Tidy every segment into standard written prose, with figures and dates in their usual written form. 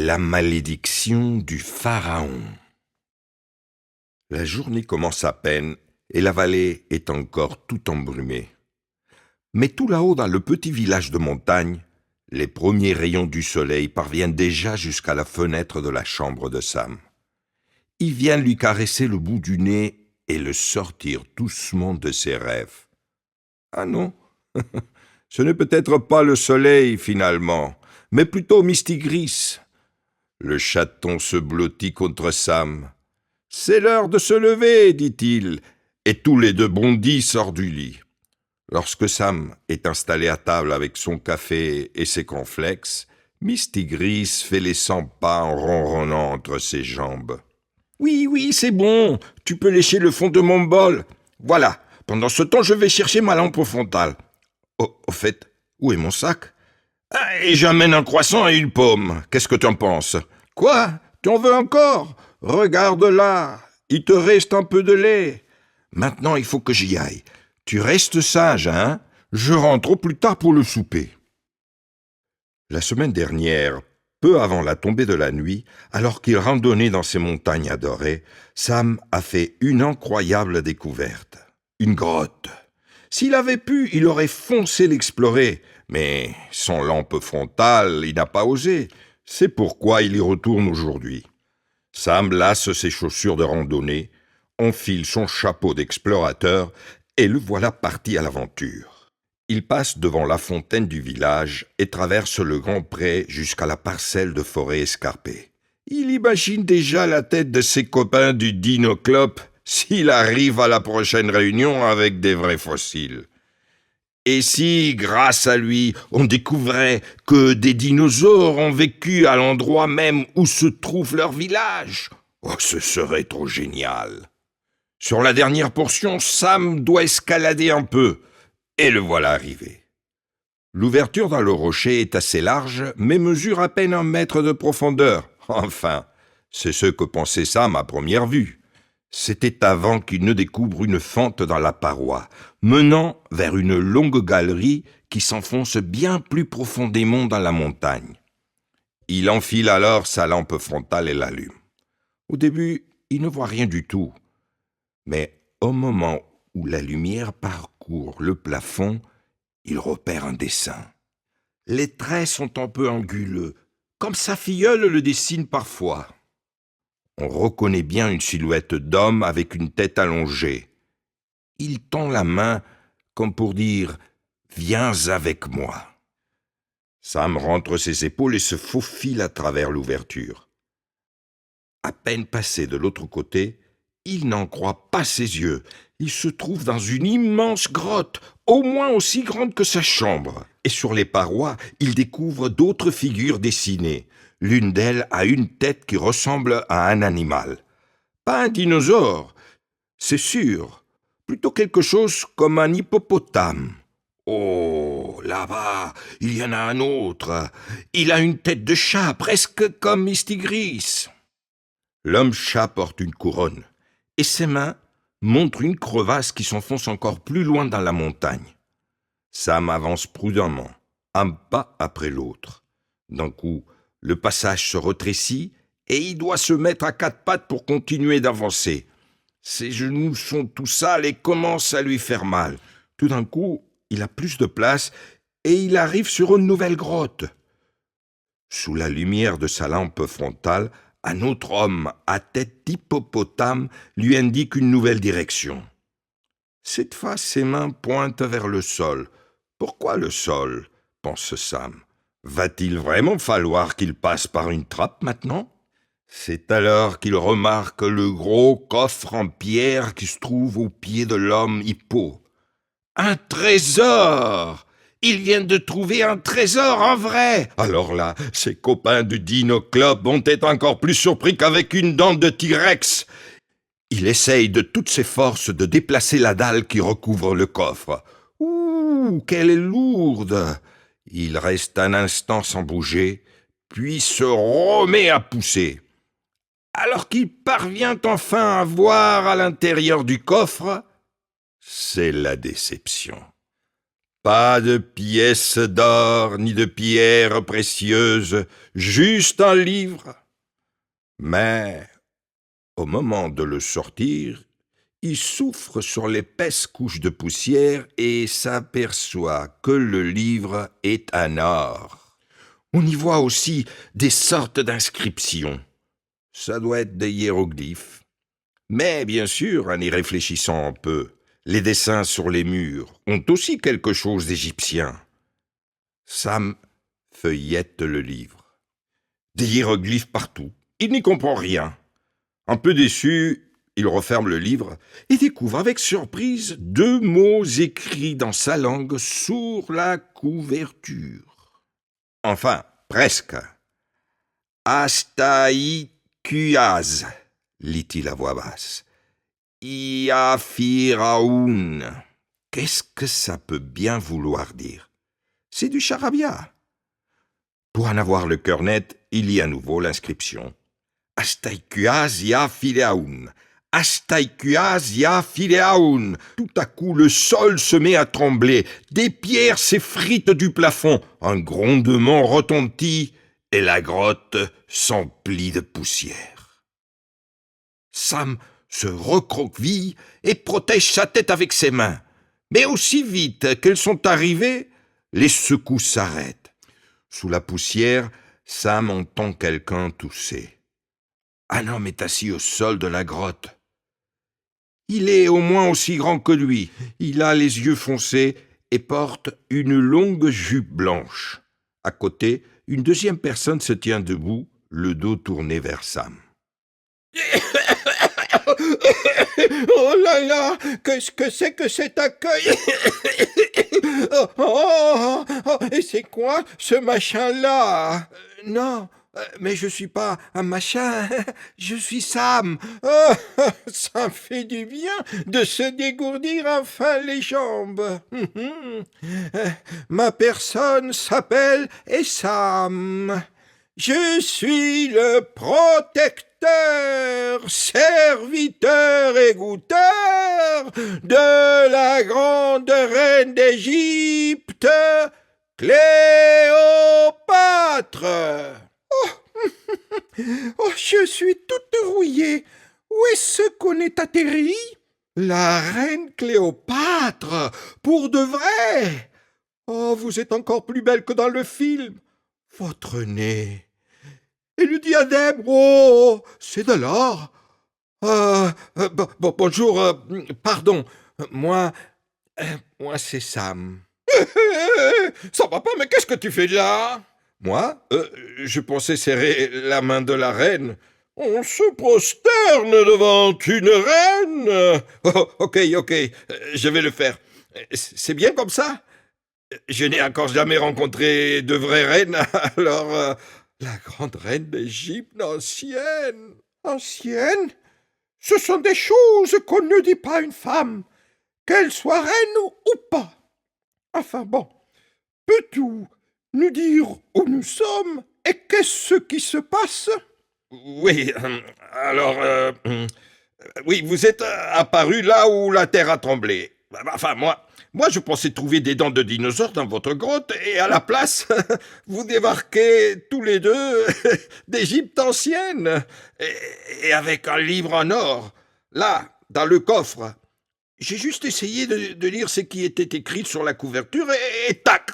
La malédiction du pharaon. La journée commence à peine et la vallée est encore tout embrumée. Mais tout là-haut dans le petit village de montagne, les premiers rayons du soleil parviennent déjà jusqu'à la fenêtre de la chambre de Sam. Ils viennent lui caresser le bout du nez et le sortir doucement de ses rêves. Ah non, ce n'est peut-être pas le soleil finalement, mais plutôt Mistigris. Le chaton se blottit contre Sam. « C'est l'heure de se lever, dit-il, et tous les deux bondissent hors du lit. Lorsque Sam est installé à table avec son café et ses cornflakes, Mistigris fait les 100 pas en ronronnant entre ses jambes. « Oui, c'est bon, tu peux lécher le fond de mon bol. Voilà, pendant ce temps, je vais chercher ma lampe frontale. Au fait, où est mon sac ? Et j'amène un croissant et une pomme. Qu'est-ce que tu en penses ? Quoi ? Tu en veux encore ? Regarde là, il te reste un peu de lait. Maintenant, il faut que j'y aille. Tu restes sage, hein ? Je rentre au plus tard pour le souper. » La semaine dernière, peu avant la tombée de la nuit, alors qu'il randonnait dans ces montagnes adorées, Sam a fait une incroyable découverte. Une grotte. S'il avait pu, il aurait foncé l'explorer, mais sans lampe frontale, il n'a pas osé. C'est pourquoi il y retourne aujourd'hui. Sam lasse ses chaussures de randonnée, enfile son chapeau d'explorateur et le voilà parti à l'aventure. Il passe devant la fontaine du village et traverse le grand pré jusqu'à la parcelle de forêt escarpée. Il imagine déjà la tête de ses copains du Dinoclope s'il arrive à la prochaine réunion avec des vrais fossiles. Et si, grâce à lui, on découvrait que des dinosaures ont vécu à l'endroit même où se trouve leur village ? Oh, ce serait trop génial. Sur la dernière portion, Sam doit escalader un peu, et le voilà arrivé. L'ouverture dans le rocher est assez large, mais mesure à peine 1 mètre de profondeur. Enfin, c'est ce que pensait Sam à première vue. C'était avant qu'il ne découvre une fente dans la paroi, menant vers une longue galerie qui s'enfonce bien plus profondément dans la montagne. Il enfile alors sa lampe frontale et l'allume. Au début, il ne voit rien du tout. Mais au moment où la lumière parcourt le plafond, il repère un dessin. Les traits sont un peu anguleux, comme sa filleule le dessine parfois. On reconnaît bien une silhouette d'homme avec une tête allongée. Il tend la main comme pour dire « Viens avec moi ». Sam rentre ses épaules et se faufile à travers l'ouverture. À peine passé de l'autre côté, il n'en croit pas ses yeux. Il se trouve dans une immense grotte, au moins aussi grande que sa chambre. Et sur les parois, il découvre d'autres figures dessinées. L'une d'elles a une tête qui ressemble à un animal. Pas un dinosaure, c'est sûr. Plutôt quelque chose comme un hippopotame. Oh, là-bas, il y en a un autre. Il a une tête de chat, presque comme Mistigris. L'homme-chat porte une couronne, et ses mains montrent une crevasse qui s'enfonce encore plus loin dans la montagne. Sam avance prudemment, un pas après l'autre. D'un coup, le passage se rétrécit et il doit se mettre à 4 pattes pour continuer d'avancer. Ses genoux sont tout sales et commencent à lui faire mal. Tout d'un coup, il a plus de place et il arrive sur une nouvelle grotte. Sous la lumière de sa lampe frontale, un autre homme à tête d'hippopotame lui indique une nouvelle direction. Cette fois, ses mains pointent vers le sol. Pourquoi le sol ? Pense Sam. Va-t-il vraiment falloir qu'il passe par une trappe maintenant ? C'est alors qu'il remarque le gros coffre en pierre qui se trouve au pied de l'homme hippo. Un trésor ! Il vient de trouver un trésor en vrai. Alors là, ses copains du Dinoclope vont être encore plus surpris qu'avec une dent de T-Rex. Il essaye de toutes ses forces de déplacer la dalle qui recouvre le coffre. Ouh, qu'elle est lourde! Il reste un instant sans bouger, puis se remet à pousser. Alors qu'il parvient enfin à voir à l'intérieur du coffre, c'est la déception. Pas de pièces d'or ni de pierres précieuses, juste un livre. Mais, au moment de le sortir, il souffre sur l'épaisse couche de poussière et s'aperçoit que le livre est en or. On y voit aussi des sortes d'inscriptions. Ça doit être des hiéroglyphes. Mais bien sûr, en y réfléchissant un peu, les dessins sur les murs ont aussi quelque chose d'égyptien. Sam feuillette le livre. Des hiéroglyphes partout. Il n'y comprend rien. Un peu déçu, il referme le livre et découvre avec surprise 2 mots écrits dans sa langue sur la couverture. Enfin, presque. Astaïkuaz, lit-il à voix basse. Iafiraoun. Qu'est-ce que ça peut bien vouloir dire? C'est du charabia. Pour en avoir le cœur net, il lit à nouveau l'inscription. Astaïkuaz Iafiraoun. Astaïkuaz Iafiraoun. Tout à coup, le sol se met à trembler. Des pierres s'effritent du plafond. Un grondement retentit et la grotte s'emplit de poussière. Sam se recroqueville et protège sa tête avec ses mains. Mais aussi vite qu'elles sont arrivées, les secousses s'arrêtent. Sous la poussière, Sam entend quelqu'un tousser. Un homme est assis au sol de la grotte. Il est au moins aussi grand que lui. Il a les yeux foncés et porte une longue jupe blanche. À côté, une deuxième personne se tient debout, le dos tourné vers Sam. Oh là là, qu'est-ce que c'est que cet accueil? Et c'est quoi ce machin-là? Non, mais je suis pas un machin, je suis Sam. Oh, ça fait du bien de se dégourdir enfin les jambes. Ma personne s'appelle Essam. Je suis le protecteur, serviteur et goûteur de la grande reine d'Égypte, Cléopâtre. Oh, oh, je suis toute rouillée. Où est-ce qu'on est atterri? La reine Cléopâtre, pour de vrai. Oh, vous êtes encore plus belle que dans le film. Votre nez. Et le diadème, oh, c'est de l'or. Bonjour, pardon, moi, c'est Sam. Ça va pas, mais qu'est-ce que tu fais là? Moi, je pensais serrer la main de la reine. On se prosterne devant une reine. Oh, ok, je vais le faire. C'est bien comme ça? Je n'ai encore jamais rencontré de vraie reine, alors la grande reine d'Égypte ancienne. Ancienne? Ce sont des choses qu'on ne dit pas à une femme, qu'elle soit reine ou pas. Enfin bon, peux-tu nous dire où nous sommes et qu'est-ce qui se passe? Oui, alors, oui, vous êtes apparu là où la terre a tremblé. Enfin, moi, je pensais trouver des dents de dinosaures dans votre grotte, et à la place, vous débarquez tous les deux d'Égypte ancienne, et avec un livre en or, là, dans le coffre. J'ai juste essayé de lire ce qui était écrit sur la couverture, et tac,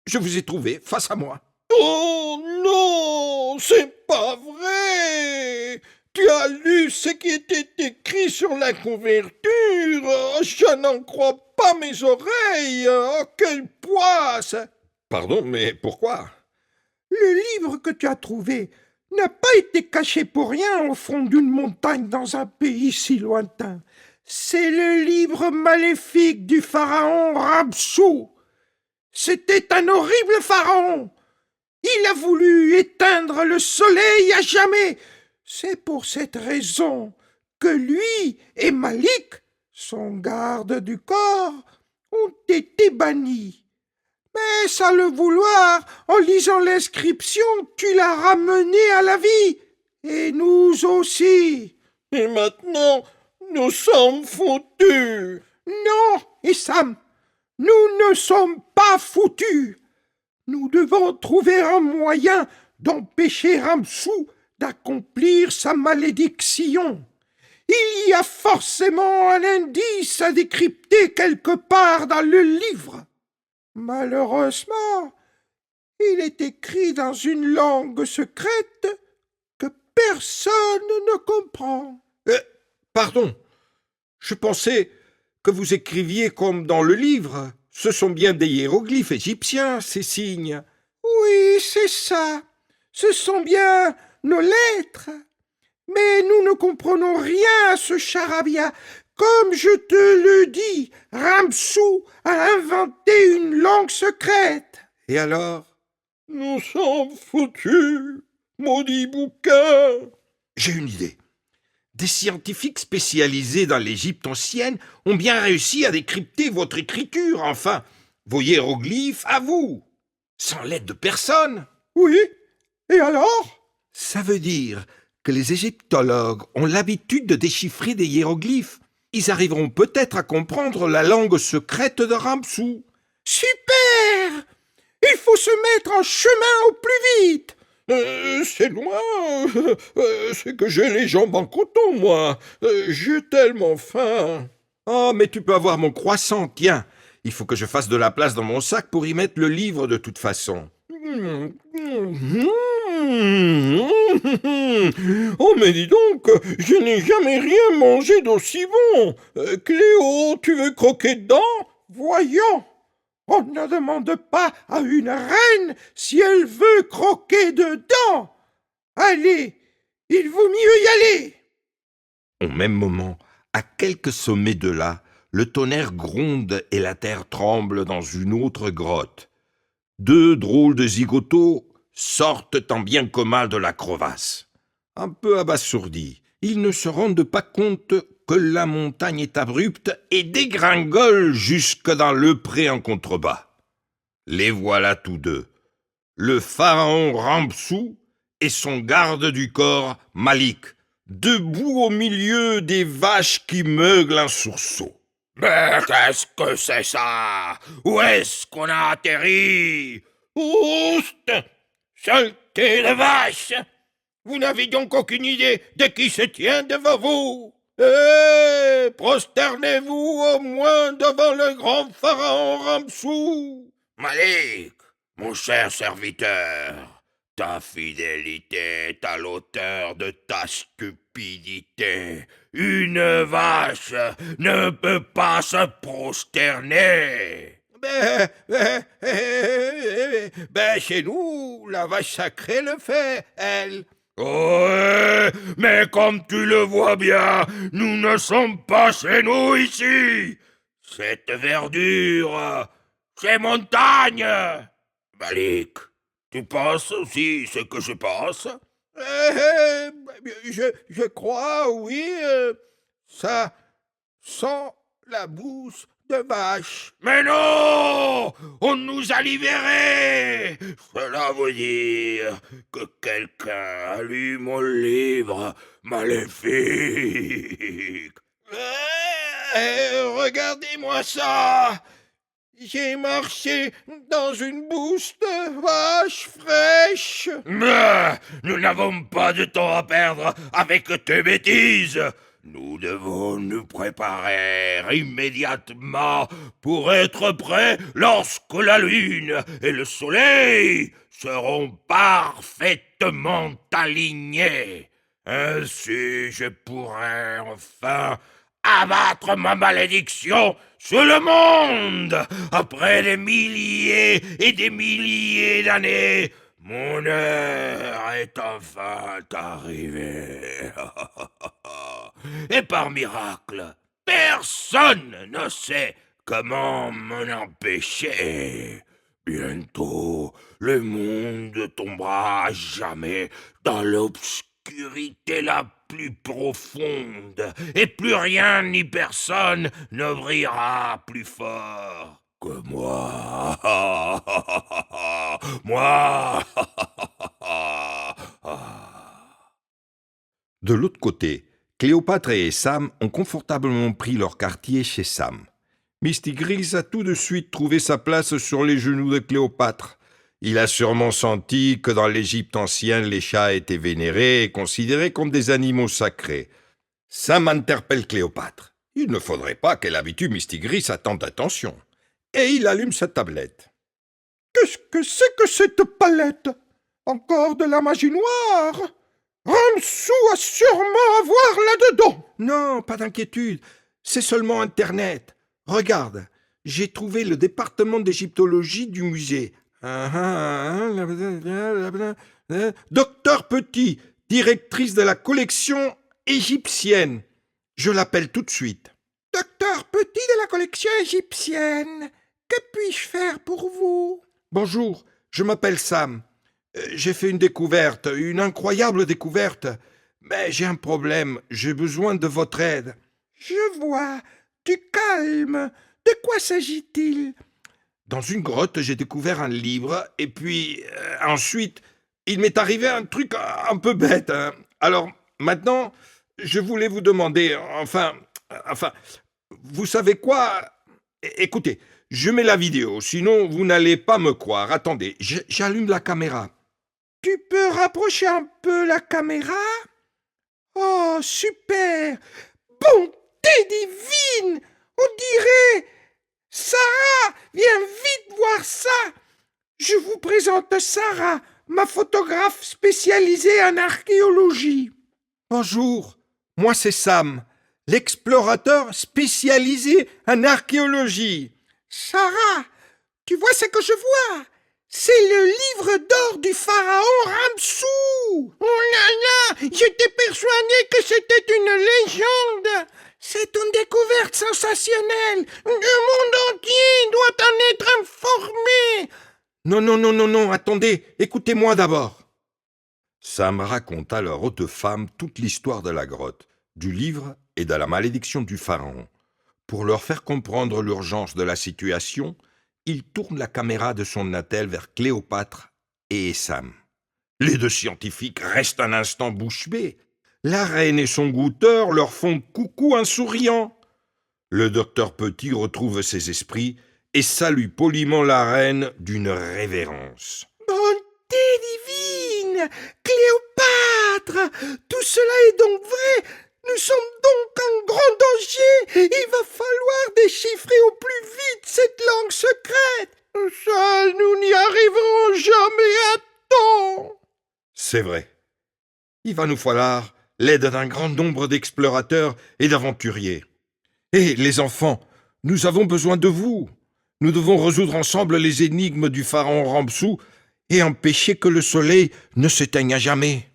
je vous ai trouvé face à moi. Oh non, c'est pas vrai! Tu as lu ce qui était écrit sur la couverture? Oh, je n'en crois pas mes oreilles! Oh, quelle poisse! Pardon, mais pourquoi? Le livre que tu as trouvé n'a pas été caché pour rien au fond d'une montagne dans un pays si lointain. C'est le livre maléfique du pharaon Ramsou. C'était un horrible pharaon. Il a voulu éteindre le soleil à jamais. C'est pour cette raison que lui et Malik, son garde du corps, ont été bannis. Mais sans le vouloir, en lisant l'inscription, tu l'as ramené à la vie. Et nous aussi. Et maintenant, nous sommes foutus. Non, Issam, Nous ne sommes pas foutus. Nous devons trouver un moyen d'empêcher Ramsou d'accomplir sa malédiction. Il y a forcément un indice à décrypter quelque part dans le livre. Malheureusement, il est écrit dans une langue secrète que personne ne comprend. Pardon, je pensais que vous écriviez comme dans le livre. Ce sont bien des hiéroglyphes égyptiens, ces signes. Oui, c'est ça. Ce sont bien nos lettres. Mais nous ne comprenons rien à ce charabia. Comme je te le dis, Ramsou a inventé une langue secrète. Et alors? Nous sommes foutus, maudit bouquin. J'ai une idée. Des scientifiques spécialisés dans l'Égypte ancienne ont bien réussi à décrypter votre écriture, enfin, vos hiéroglyphes à vous, sans l'aide de personne. Oui, et alors? Ça veut dire que les égyptologues ont l'habitude de déchiffrer des hiéroglyphes. Ils arriveront peut-être à comprendre la langue secrète de Ramsou. Super! Il faut se mettre en chemin au plus vite. C'est loin, c'est que j'ai les jambes en coton, moi. J'ai tellement faim. Oh, mais tu peux avoir mon croissant, tiens. Il faut que je fasse de la place dans mon sac pour y mettre le livre de toute façon. Oh, mais dis donc, je n'ai jamais rien mangé d'aussi bon. Cléo, tu veux croquer dedans? Voyons. On ne demande pas à une reine si elle veut croquer dedans. Allez, il vaut mieux y aller. Au même moment, à quelques sommets de là, le tonnerre gronde et la terre tremble dans une autre grotte. Deux drôles de zigotos sortent en bien que mal de la crevasse. Un peu abasourdis, ils ne se rendent pas compte que la montagne est abrupte et dégringole jusque dans le pré en contrebas. Les voilà tous deux, le pharaon Ramsou et son garde du corps Malik, debout au milieu des vaches qui meuglent un sursaut. « Mais qu'est-ce que c'est ça? Où est-ce qu'on a atterri? Oust! Saleté de vache! Vous n'avez donc aucune idée de qui se tient devant vous? Prosternez-vous au moins devant le grand pharaon Ramsou. Malik, mon cher serviteur, ta fidélité est à l'auteur de ta stupidité. Une vache ne peut pas se prosterner. Chez nous, la vache sacrée le fait, elle. Ouais, mais comme tu le vois bien, nous ne sommes pas chez nous ici. Cette verdure, ces montagnes. Malik, tu penses aussi ce que je pense? Je crois, oui, ça sent la bouse de vache. Mais non! On nous a libérés! Cela veut dire que quelqu'un a lu mon livre maléfique. Regardez-moi ça! J'ai marché dans une bouse de vache fraîche. Mais nous n'avons pas de temps à perdre avec tes bêtises. Nous devons nous préparer immédiatement pour être prêts lorsque la lune et le soleil seront parfaitement alignés. Ainsi, je pourrai enfin abattre ma malédiction sur le monde. Après des milliers et des milliers d'années, mon heure est enfin arrivée. Et par miracle, personne ne sait comment m'en empêcher. Bientôt, le monde tombera à jamais dans l'obscurité la plus profonde, et plus rien ni personne ne brillera plus fort que moi. Moi. De l'autre côté, Cléopâtre et Sam ont confortablement pris leur quartier chez Sam. Mistigris a tout de suite trouvé sa place sur les genoux de Cléopâtre. Il a sûrement senti que dans l'Égypte ancienne, les chats étaient vénérés et considérés comme des animaux sacrés. Sam interpelle Cléopâtre. Il ne faudrait pas qu'elle habitue Mistigris à tant d'attention. Et il allume sa tablette. Qu'est-ce que c'est que cette palette? Encore de la magie noire? Ramsou a sûrement à voir là-dedans. Non, pas d'inquiétude. C'est seulement Internet. Regarde, j'ai trouvé le département d'égyptologie du musée. Docteur Petit, directrice de la collection égyptienne. Je l'appelle tout de suite. Docteur Petit de la collection égyptienne, que puis-je faire pour vous? Bonjour, je m'appelle Sam. J'ai fait une découverte, une incroyable découverte. Mais j'ai un problème, j'ai besoin de votre aide. Je vois, du calme. De quoi s'agit-il? Dans une grotte, j'ai découvert un livre, et puis ensuite, il m'est arrivé un truc un peu bête. Hein. Alors, maintenant, je voulais vous demander, enfin, vous savez quoi? Écoutez, je mets la vidéo, sinon vous n'allez pas me croire. Attendez, j'allume la caméra. Tu peux rapprocher un peu la caméra? Oh, super! Bonté divine! On dirait... Sarah, viens vite voir ça! Je vous présente Sarah, ma photographe spécialisée en archéologie. Bonjour, moi c'est Sam, l'explorateur spécialisé en archéologie. Sarah, tu vois ce que je vois? C'est le livre d'or du pharaon Ramsou! Oh là là, j'étais persuadé que c'était une légende! C'est une découverte sensationnelle! Le monde entier doit en être informé! Non, attendez, écoutez-moi d'abord. Sam raconte à leur haute femme toute l'histoire de la grotte, du livre et de la malédiction du pharaon. Pour leur faire comprendre l'urgence de la situation, il tourne la caméra de son attel vers Cléopâtre et Sam. Les deux scientifiques restent un instant bouche bée. La reine et son goûteur leur font coucou en souriant. Le docteur Petit retrouve ses esprits et salue poliment la reine d'une révérence. Bonté divine! Cléopâtre! Tout cela est donc vrai! Nous sommes donc en grand danger! Il va falloir déchiffrer au plus vite cette langue secrète! Seuls, nous n'y arriverons jamais à temps! C'est vrai. Il va nous falloir l'aide d'un grand nombre d'explorateurs et d'aventuriers. Et les enfants, nous avons besoin de vous. Nous devons résoudre ensemble les énigmes du pharaon Ramsou et empêcher que le soleil ne s'éteigne à jamais.